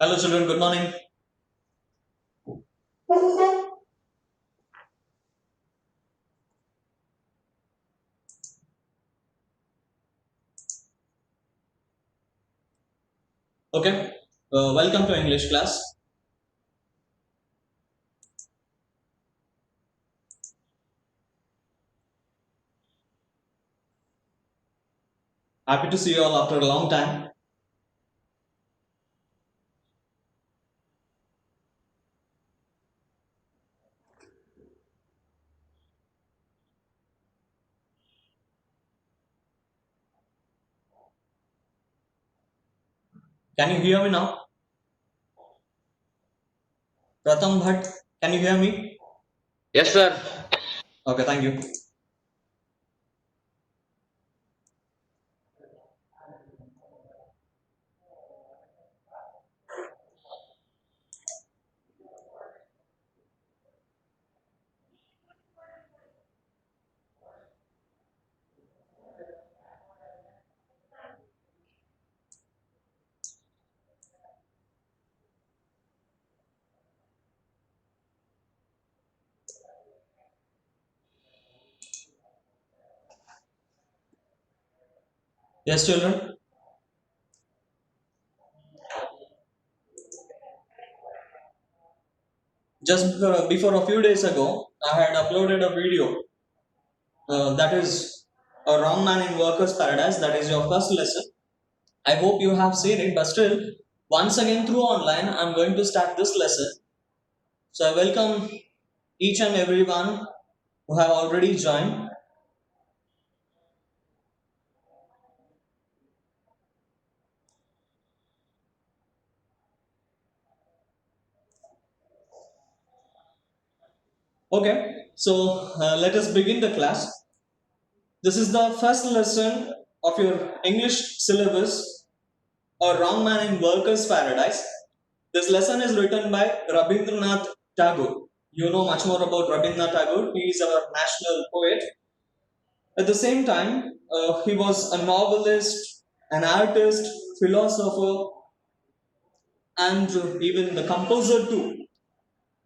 Hello children, good morning. Okay, welcome to English class. Happy to see you all after a long time. Can you hear me now? Pratham Bhatt, can you hear me? Yes, sir. Okay, thank you. Yes, children. Just before a few days ago, I had uploaded a video that is a wrong man in workers' paradise. That is your first lesson. I hope you have seen it, but still, once again through online, I'm going to start this lesson. So I welcome each and everyone who have already joined. Okay, so let us begin the class. This is the first lesson of your English syllabus, A Wrong Man in Workers' Paradise. This lesson is written by Rabindranath Tagore. You know much more about Rabindranath Tagore. He is our national poet. At the same time, he was a novelist, an artist, philosopher, and even the composer too.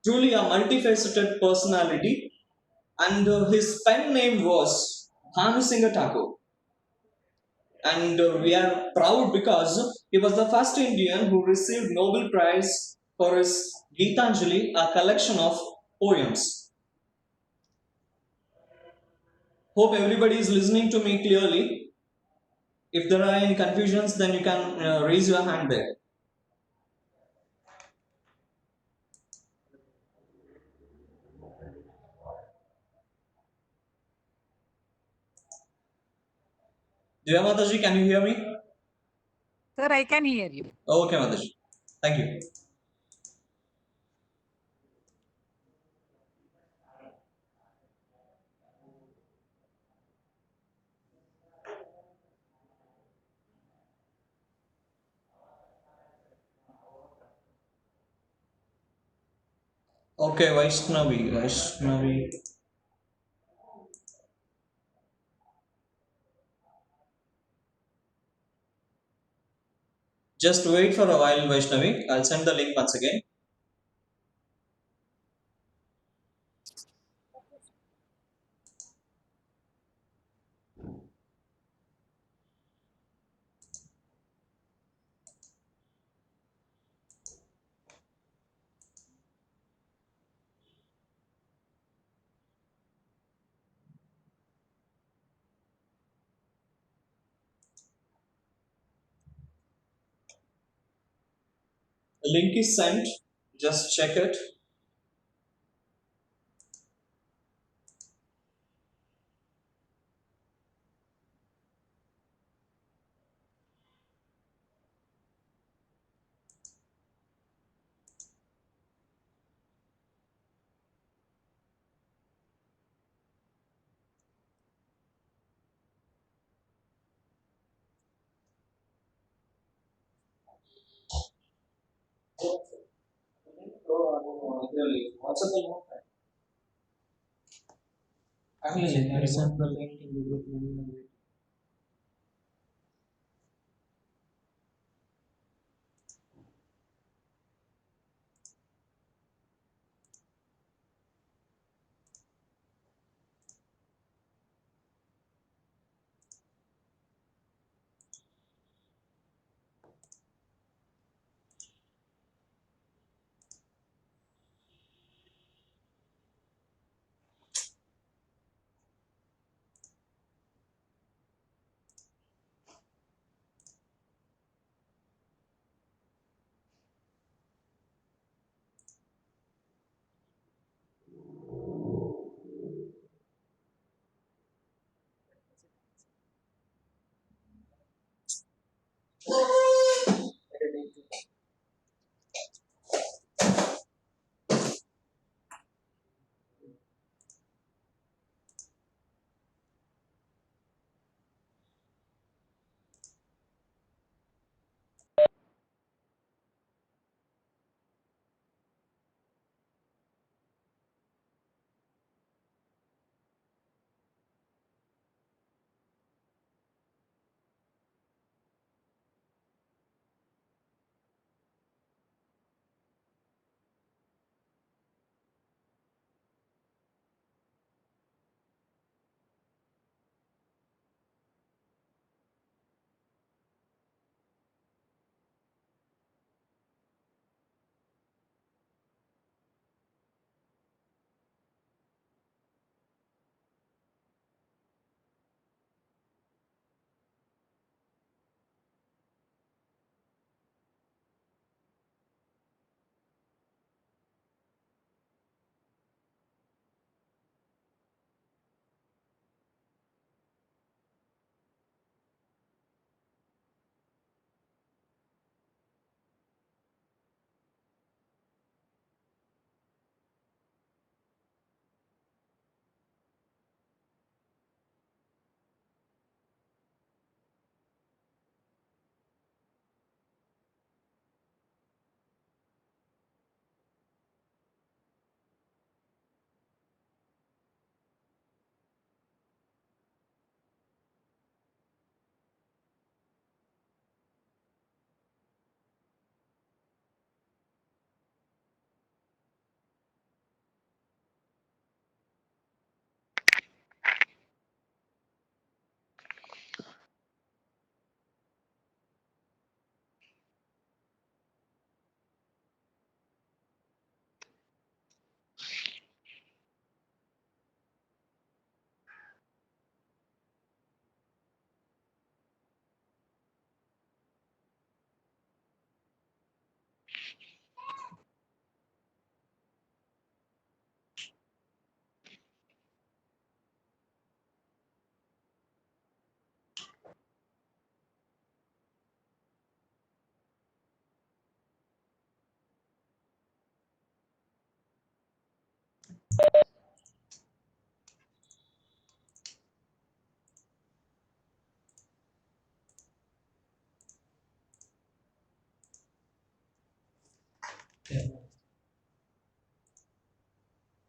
Truly a multifaceted personality, and his pen name was Bhanu Singh Thakur. And we are proud because he was the first Indian who received Nobel Prize for his Gitanjali, a collection of poems. Hope everybody is listening to me clearly. If there are any confusions, then you can raise your hand there. Jaya Mataji, can you hear me? Sir, I can hear you. Okay, Mataji. Thank you. Okay, Vaishnavi. Just wait for a while, Vaishnavi. I'll send the link once again. The link is sent. Just check it.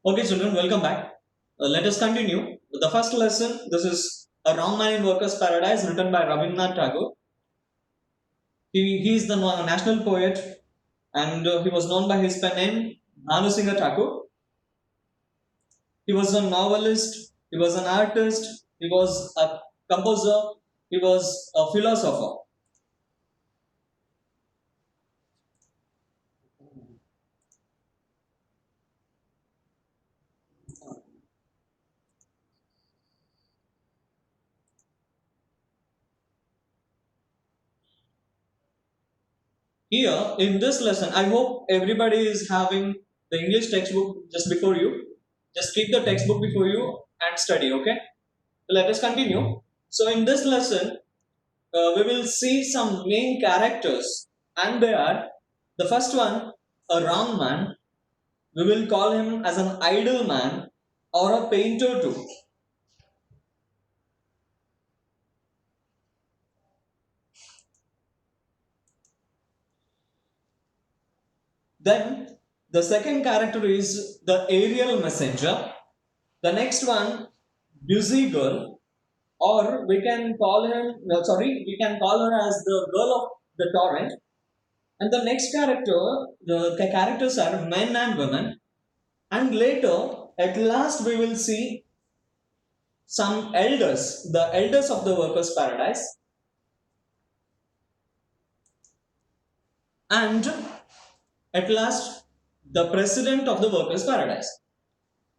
Okay, children, welcome back. Let us continue with the first lesson. This is A Wrong Man in Workers' Paradise, written by Rabindranath Tagore. He is the national poet, and he was known by his pen name Bhanusingha Thakur. He was a novelist, he was an artist, he was a composer, he was a philosopher. Here in this lesson, I hope everybody is having the English textbook just before you. Just keep the textbook before you and study, okay? Let us continue. So, in this lesson, we will see some main characters, and they are the first one, a wrong man. We will call him as an idle man or a painter too. Then the second character is the aerial messenger. The next one, busy girl, or we can call him. No, sorry, we can call her as the girl of the torrent. And the next character, the characters are men and women. And later, at last, we will see some elders, the elders of the workers' paradise. And at last, the president of the workers' paradise.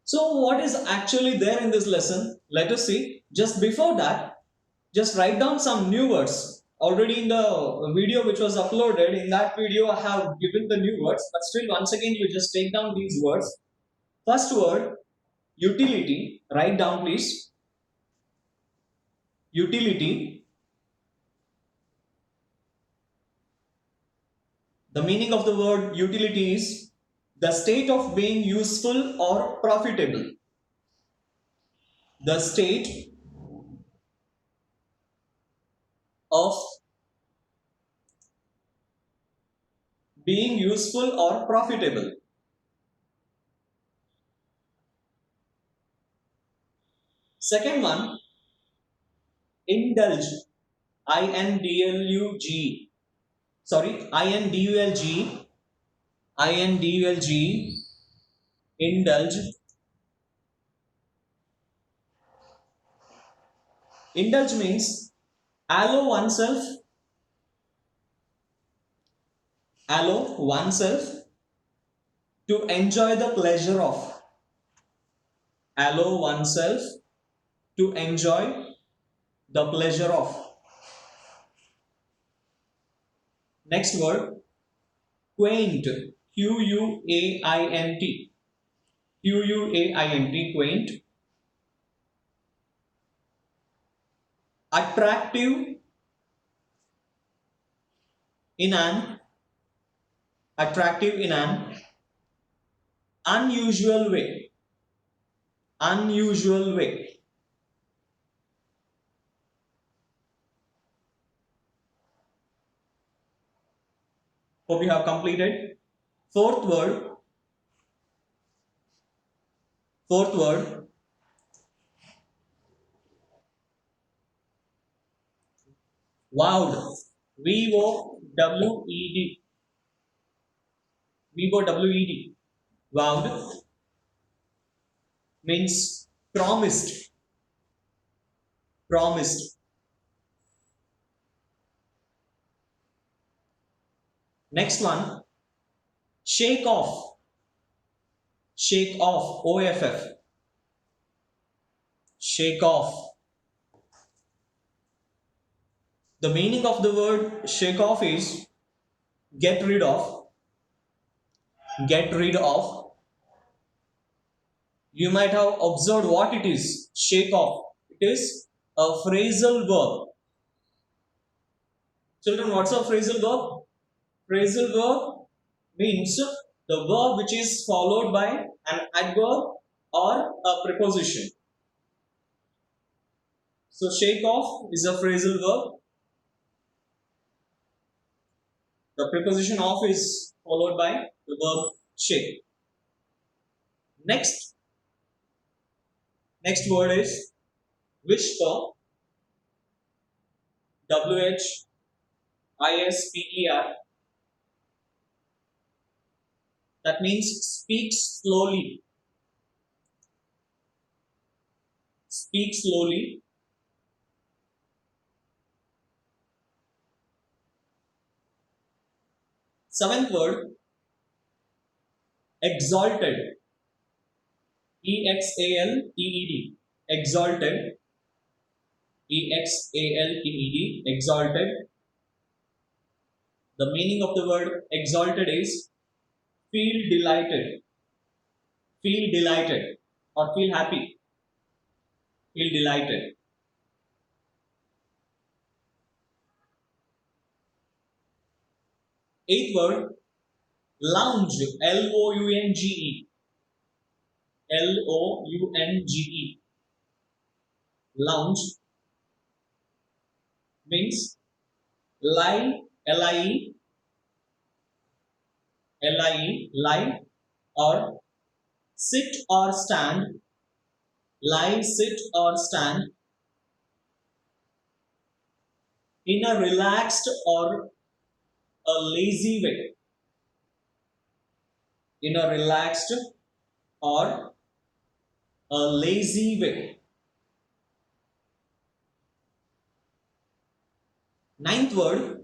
So, what is actually there in this lesson? Let us see. Just before that, just write down some new words. Already in the video which was uploaded, in that video I have given the new words, but still, once again, you just take down these words. First word, utility. Write down, please. Utility. The meaning of the word utility is the state of being useful or profitable. The state of being useful or profitable. Second one, indulge. INDLUG. Sorry, INDULG. INDULG. Indulge. Indulge means allow oneself, to enjoy the pleasure of. Allow oneself to enjoy the pleasure of. Next word, quaint. QUAINT. QUAINT, quaint. Attractive in an unusual way. Unusual way. Hope you have completed. Fourth word. Vowed. VOWED. VOWED. Vowed means promised. Promised. Next one, shake off. Shake off. OFF. Shake off. The meaning of the word shake off is get rid of. Get rid of. You might have observed what it is. Shake off. It is a phrasal verb. Children, what's a phrasal verb? Phrasal verb means the verb which is followed by an adverb or a preposition. So shake off is a phrasal verb. The preposition off is followed by the verb shake. Next, next word is whisper. WHISPER. That means speak slowly. Speak slowly. Seventh word, exalted. EXALTED. Exalted. EXALTED. Exalted. The meaning of the word exalted is feel delighted. Feel delighted or feel happy. Feel delighted. Eighth word, lounge. LOUNGE. LOUNGE. Lounge means lie, LIE, lie, or sit or stand, lie, sit or stand in a relaxed or a lazy way. In a relaxed or a lazy way. Ninth word,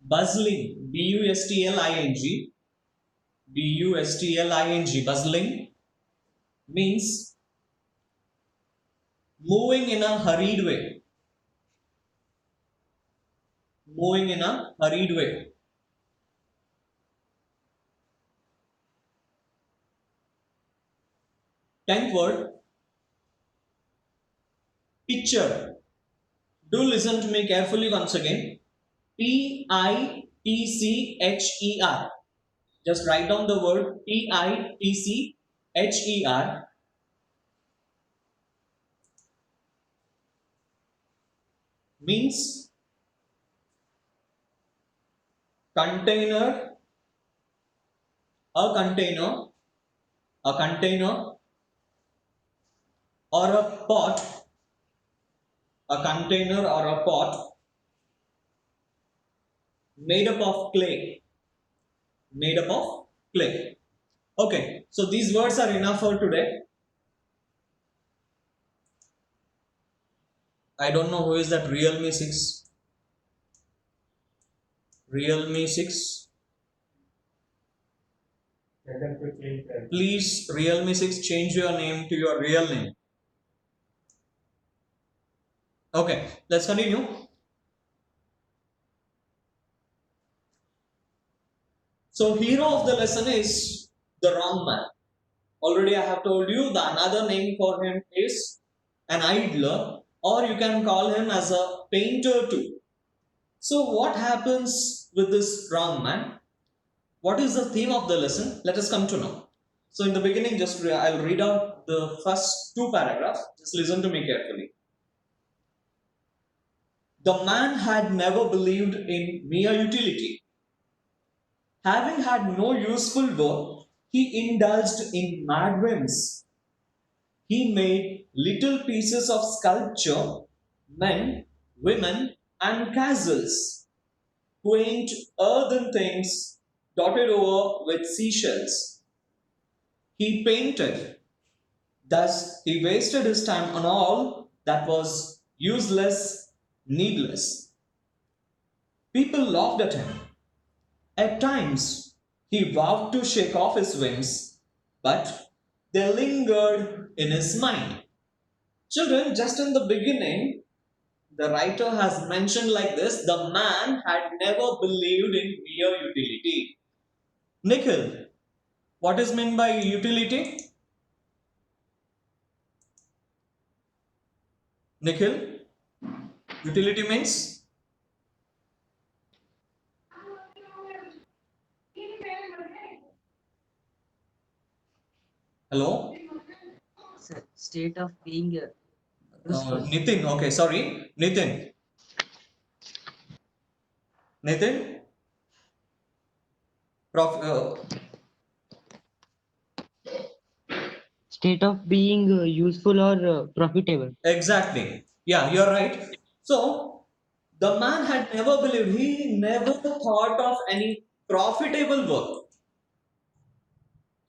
bustling. BUSTLING. BUSTLING. Bustling means moving in a hurried way. Moving in a hurried way. Tenth word, picture. Do listen to me carefully once again. PITCHER. Just write down the word PITCHER. Means container, a container, a container, or a pot, a container or a pot made up of clay. Made up of clay. Okay, so these words are enough for today. I don't know who is that Realme 6. Realme 6. Please, Realme 6, change your name to your real name. Okay, let's continue. So, hero of the lesson is the wrong man. Already I have told you the another name for him is an idler, or you can call him as a painter too. So, what happens with this wrong man? What is the theme of the lesson? Let us come to know. So, in the beginning, I'll read out the first two paragraphs. Just listen to me carefully. The man had never believed in mere utility. Having had no useful work, he indulged in mad whims. He made little pieces of sculpture, men, women, and castles, quaint earthen things dotted over with seashells. He painted. Thus, he wasted his time on all that was useless, needless. People laughed at him. At times, he vowed to shake off his whims, but they lingered in his mind. Children, just in the beginning, the writer has mentioned like this: the man had never believed in mere utility. Nikhil, what is meant by utility? Nikhil, utility means? Hello? State of being useful. Nitin, okay, sorry. Nitin. Nitin? Prof, uh, State of being useful or profitable. exactly. Yeah, you're right. So the man had never believed, he never thought of any profitable work.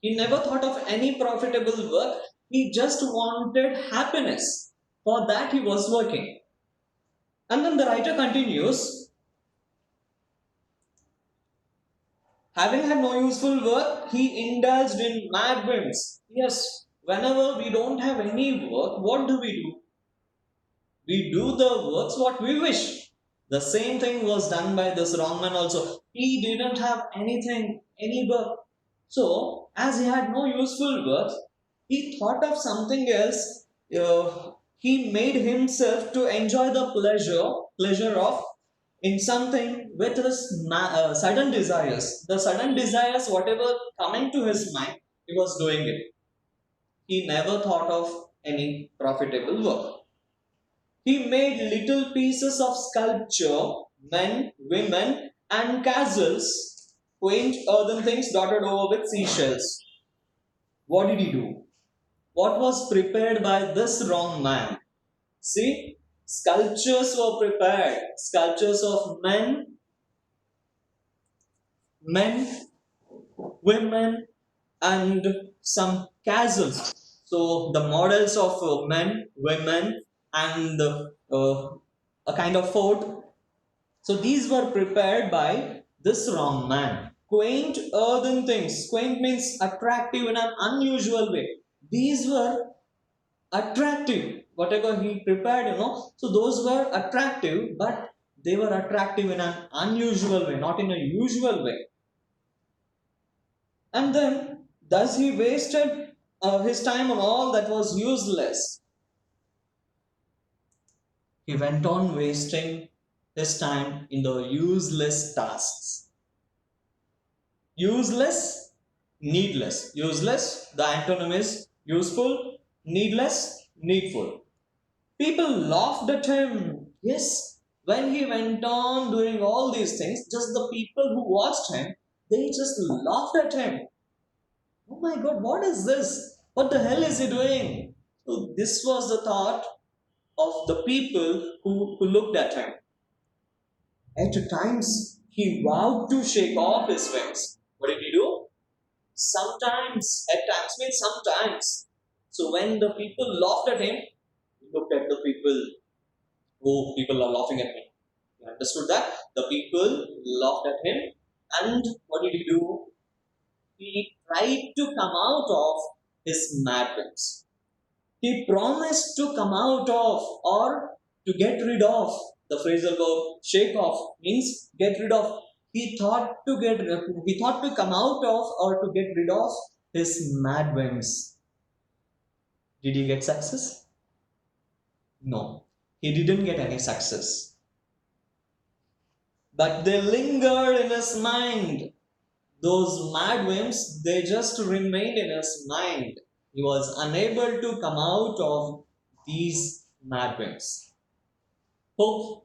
He never thought of any profitable work. He just wanted happiness. For that, he was working. And then the writer continues, having had no useful work, he indulged in mad whims. Yes, whenever we don't have any work, what do? We do the works what we wish. The same thing was done by this wrong man also. He didn't have anything, any work. So, as he had no useful work, he thought of something else. He made himself to enjoy the pleasure of in something with his sudden desires. The sudden desires, whatever coming to his mind, he was doing it. He never thought of any profitable work. He made little pieces of sculpture, men, women, and castles, quaint earthen things dotted over with seashells. What did he do? What was prepared by this wrong man? See, sculptures were prepared. Sculptures of men, women, and some castles. So the models of men, women, and a kind of fort. So these were prepared by this wrong man. Quaint earthen things. Quaint means attractive in an unusual way. These were attractive. Whatever he prepared. So those were attractive, but they were attractive in an unusual way, not in a usual way. And then, thus he wasted his time on all that was useless. He went on wasting his time in the useless tasks. Useless, needless. Useless, the antonym is useful, needless, needful. People laughed at him. Yes, when he went on doing all these things, just the people who watched him, they just laughed at him. Oh my god, what is this? What the hell is he doing? So, this was the thought of the people who looked at him. At times, he vowed to shake off his wings. What did he do? Sometimes, at times means sometimes. So, when the people laughed at him, he looked at the people. Oh, people are laughing at me. He understood that. The people laughed at him. And what did he do? He tried to come out of his madness. He promised to come out of or to get rid of. The phrasal verb shake off means get rid of. He thought to come out of or to get rid of his mad whims. Did he get success? No. He didn't get any success. But they lingered in his mind. Those mad whims, they just remained in his mind. He was unable to come out of these mad whims. Hope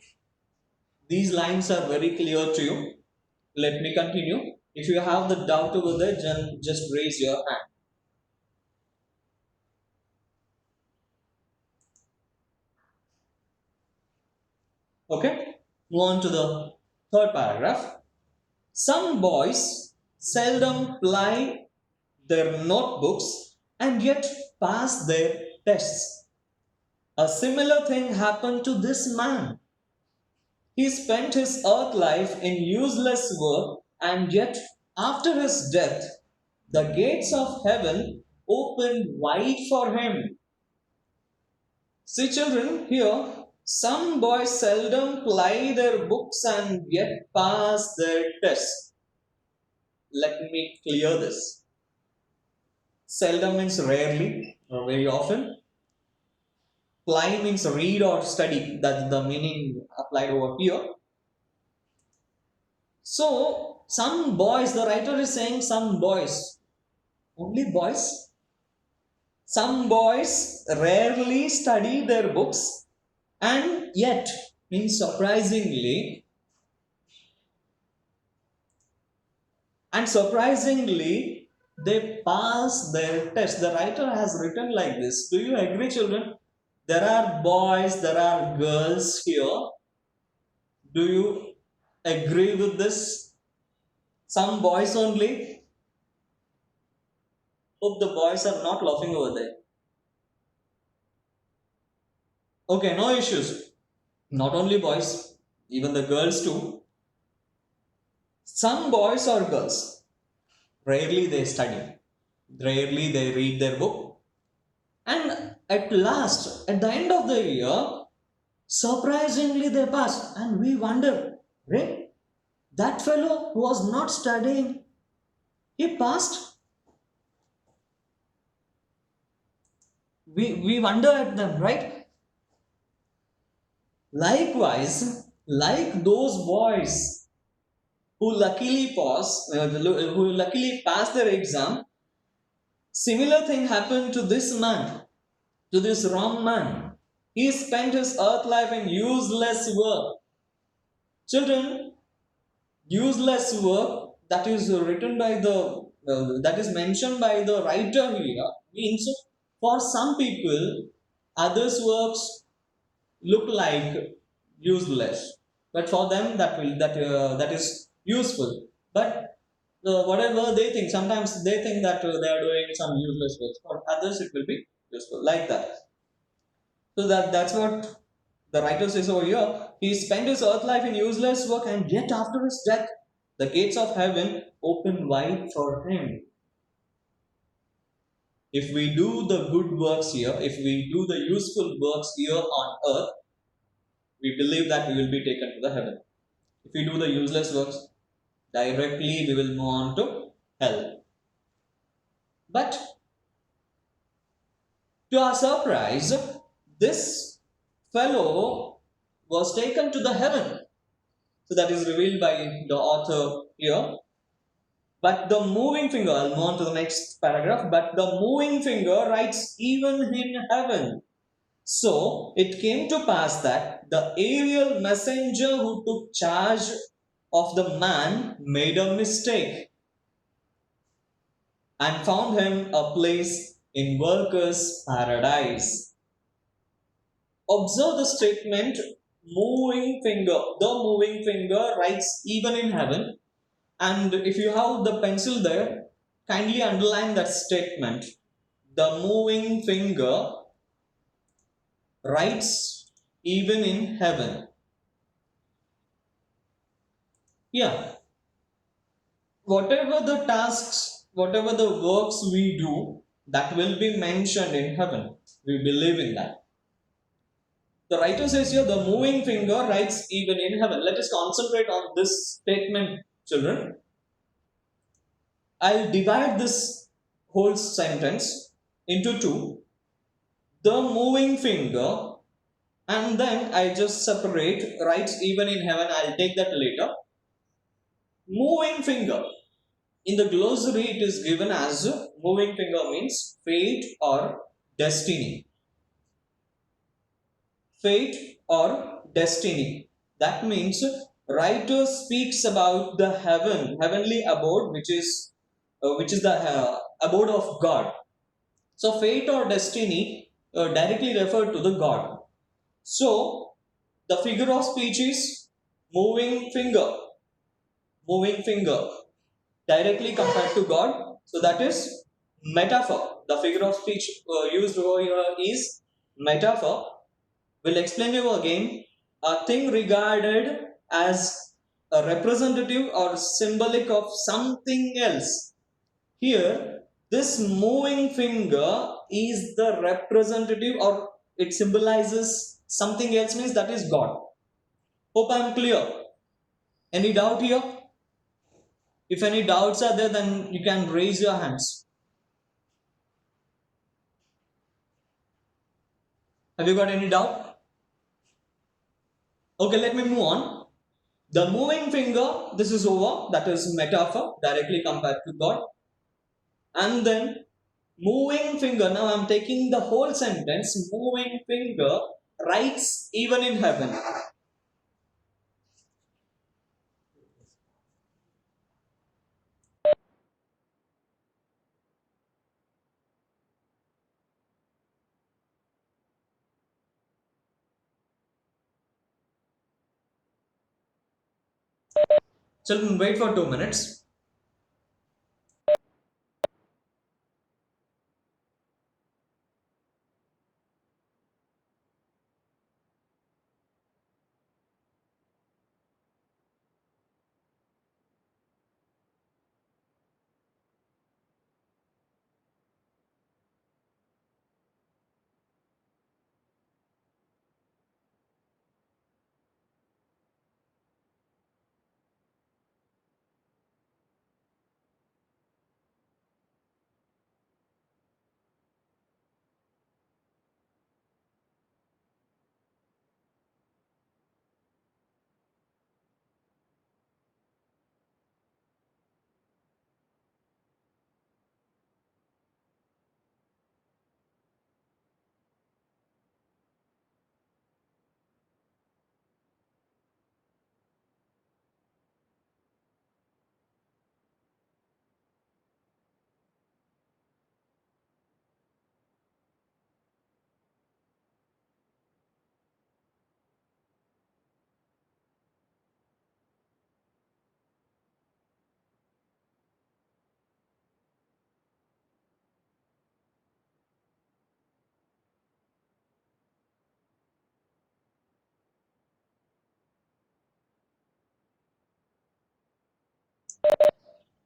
these lines are very clear to you. Let me continue. If you have the doubt over there, then just raise your hand. Okay, move on to the third paragraph. Some boys seldom ply their notebooks and yet pass their tests. A similar thing happened to this man. He spent his earth life in useless work, and yet, after his death, the gates of heaven opened wide for him. See, children, here, some boys seldom ply their books and yet pass their tests. Let me clear this. Seldom means rarely or very often. Ply means read or study. That's the meaning applied over here. So, some boys, the writer is saying some boys, only boys. Some boys rarely study their books and yet, means surprisingly, And surprisingly, they pass their test. The writer has written like this. Do you agree, children? There are boys, there are girls here. Do you agree with this? Some boys only. Hope the boys are not laughing over there. Okay, no issues. Not only boys, even the girls too. Some boys or girls, rarely they study, rarely they read their book, and at last, at the end of the year, surprisingly they pass, and we wonder, right? That fellow who was not studying, he passed. We wonder at them, right? Likewise, like those boys who luckily passed their exam, similar thing happened to this man, to this wrong man. He spent his earth life in useless work. Children, useless work that is written by the that is mentioned by the writer here means for some people others works look like useless, but for them that is useful. But whatever they think, sometimes they think that they are doing some useless work. For others, it will be useful, like that. So that's what the writer says over here. He spent his earth life in useless work, and yet after his death, the gates of heaven open wide for him. If we do the good works here, if we do the useful works here on earth, we believe that we will be taken to the heaven. If we do the useless works, directly we will move on to hell. But to our surprise, this fellow was taken to the heaven. So that is revealed by the author here. But the moving finger, I'll move on to the next paragraph. But the moving finger writes even in heaven. So it came to pass that the aerial messenger who took charge of the man made a mistake and found him a place in workers' paradise. Observe the statement moving finger. The moving finger writes even in heaven. And if you have the pencil there, kindly underline that statement. The moving finger writes even in heaven. Yeah. Whatever the tasks, whatever the works we do, that will be mentioned in heaven. We believe in that. The writer says here, the moving finger writes even in heaven. Let us concentrate on this statement, children. I'll divide this whole sentence into two. The moving finger, and then I just separate, writes even in heaven. I'll take that later. Moving finger. In the glossary, it is given as moving finger means fate or destiny. Fate or destiny. That means writer speaks about the heavenly abode, which is the abode of God. So fate or destiny directly refer to the God. So the figure of speech is moving finger. Moving finger directly compared to God. So that is metaphor. The figure of speech used over here is metaphor. We'll explain you again. A thing regarded as a representative or symbolic of something else. Here, this moving finger is the representative, or it symbolizes something else, means that is God. Hope I am clear. Any doubt here? If any doubts are there, then you can raise your hands. Have you got any doubt? Okay, let me move on. The moving finger, this is over, that is metaphor, directly compared to God. And then moving finger, now I'm taking the whole sentence, moving finger writes even in heaven. Children, wait for 2 minutes.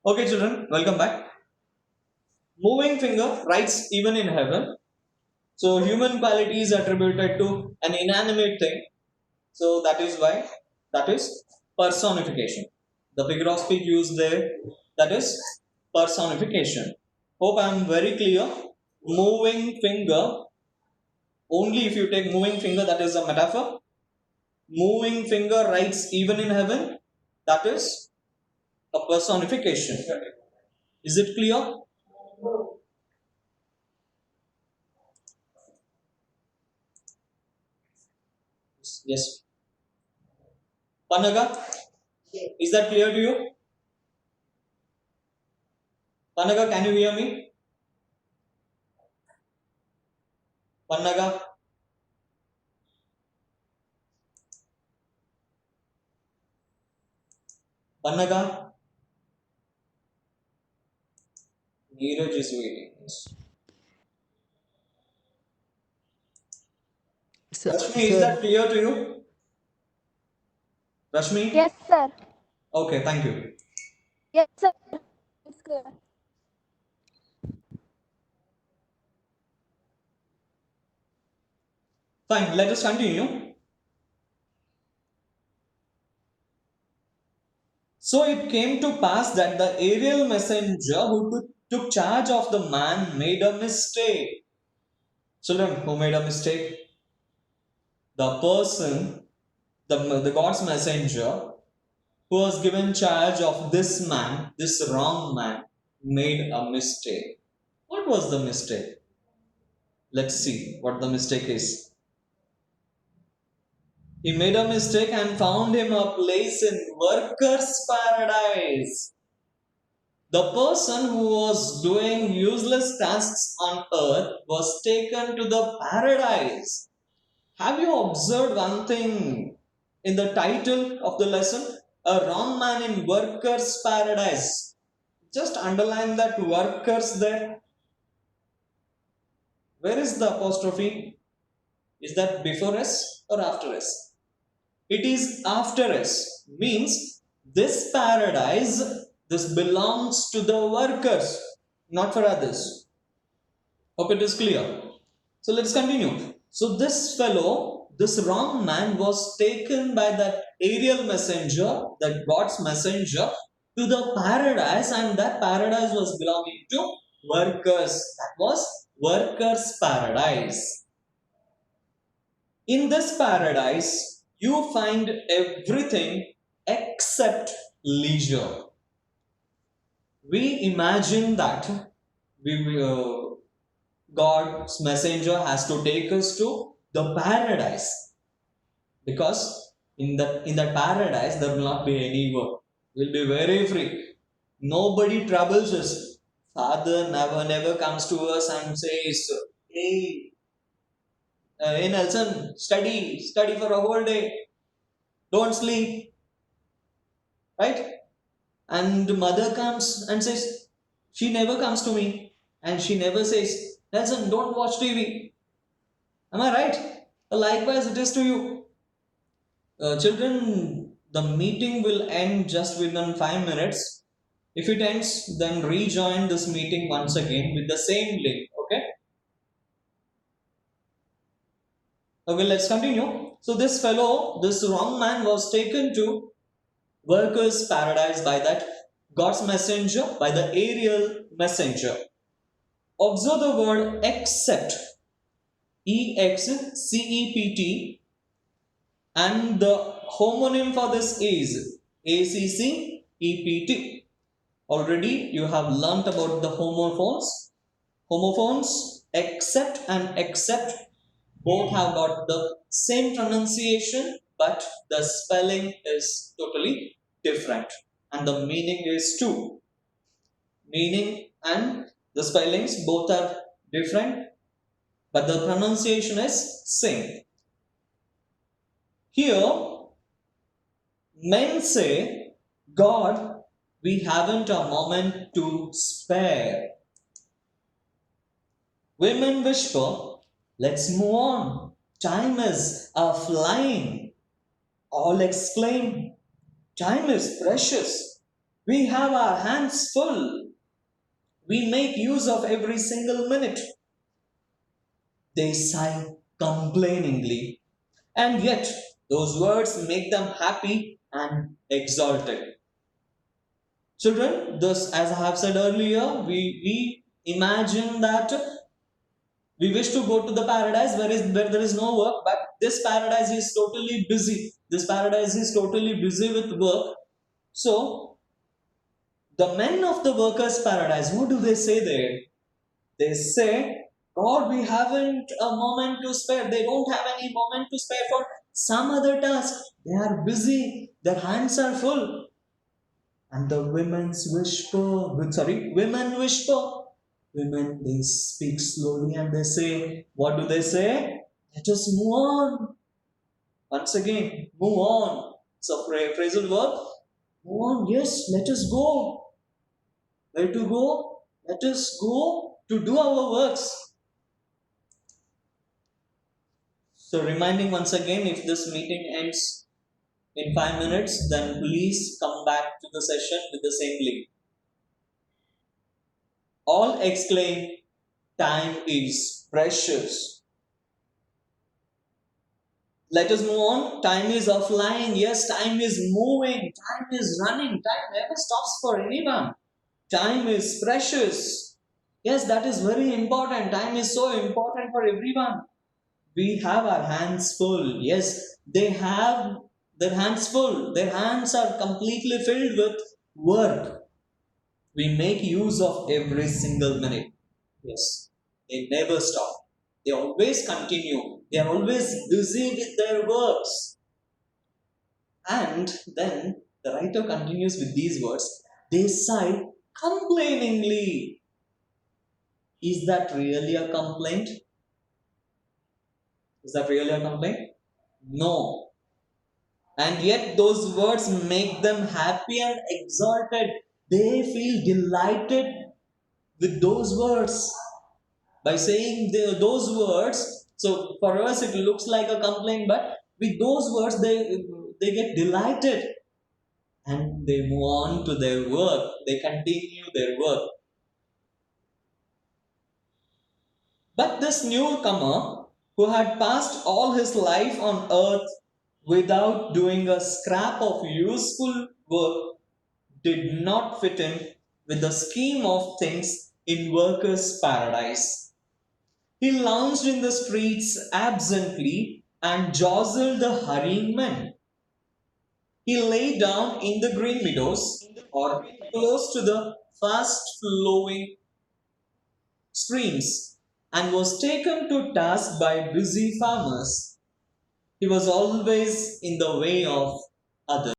Okay, children, welcome back. Moving finger writes even in heaven. So human quality is attributed to an inanimate thing. So that is why that is personification. The figure of speech used there, that is personification. Hope I am very clear. Moving finger, only if you take moving finger, that is a metaphor. Moving finger writes even in heaven, that is a personification. Is it clear? Yes. Panaga, is that clear to you? Panaga, can you hear me? Panaga, Panaga, Neeraj is waiting. Yes. Rashmi, is that Sir, clear to you? Rashmi? Yes, sir. Okay, thank you. Yes, sir. It's clear. Fine, let us continue. So it came to pass that the aerial messenger who took charge of the man made a mistake. Children, who made a mistake? The person, the God's messenger, who was given charge of this man, this wrong man, made a mistake. What was the mistake? Let's see what the mistake is. He made a mistake and found him a place in workers' paradise. The person who was doing useless tasks on earth was taken to the paradise. Have you observed one thing in the title of the lesson? A wrong man in workers' paradise. Just underline that workers there. Where is the apostrophe? Is that before S or after S? It is after S. Means this paradise, this belongs to the workers, not for others. Hope it is clear. So let's continue. So this fellow, this wrong man was taken by that aerial messenger, that God's messenger, to the paradise, and that paradise was belonging to workers. That was workers' paradise. In this paradise, you find everything except leisure. We imagine that God's messenger has to take us to the paradise, because in that paradise there will not be any work. We'll be very free. Nobody troubles us. Father never comes to us and says, "Hey, hey Nelson, study for a whole day. Don't sleep." right? And the mother comes and says, she never comes to me and she never says, Nelson, don't watch TV. Am I right? Likewise, it is to you. Children, the meeting will end just within 5 minutes. If it ends, then rejoin this meeting once again with the same link. Okay? Okay, let's continue. So, this fellow, this wrong man, was taken to workers' paradise by that God's messenger, by the Ariel messenger. Observe the word except, EXCEPT, and the homonym for this is ACCEPT. Already you have learnt about the homophones. Homophones, except and accept, both have got the same pronunciation, but the spelling is totally different, and the meaning is too. Meaning and the spellings both are different, but the pronunciation is same. Here, men say, God, we haven't a moment to spare. Women whisper, let's move on. Time is flying. All exclaim, time is precious. We have our hands full. We make use of every single minute. They sigh complainingly, and yet those words make them happy and exalted. Children, this, as I have said earlier, we imagine that we wish to go to the paradise where there is no work, but this paradise is totally busy. This paradise is totally busy with work. So, the men of the workers' paradise, what do they say there? They say, God, we haven't a moment to spare. They don't have any moment to spare for some other task. They are busy. Their hands are full. And the women whisper. Women, they speak slowly and they say, what do they say? Let us move on. Once again, move on. It's a phrasal verb. Move on. Yes, let us go. Where to go? Let us go to do our works. So, reminding once again, if this meeting ends in 5 minutes, then please come back to the session with the same link. All exclaim, time is precious. Let us move on. Time is flying. Yes, time is moving. Time is running. Time never stops for anyone. Time is precious. Yes, that is very important. Time is so important for everyone. We have our hands full. Yes, they have their hands full. Their hands are completely filled with work. We make use of every single minute. Yes, they never stop. They always continue. They are always busy with their works. And then the writer continues with these words. They sigh complainingly. Is that really a complaint? Is that really a complaint? No. And yet those words make them happy and exalted. They feel delighted with those words. By saying those words, so for us it looks like a complaint, but with those words they get delighted. And they move on to their work. They continue their work. But this newcomer, who had passed all his life on earth without doing a scrap of useful work, did not fit in with the scheme of things in workers' paradise. He lounged in the streets absently and jostled the hurrying men. He lay down in the green meadows or close to the fast flowing streams and was taken to task by busy farmers. He was always in the way of others.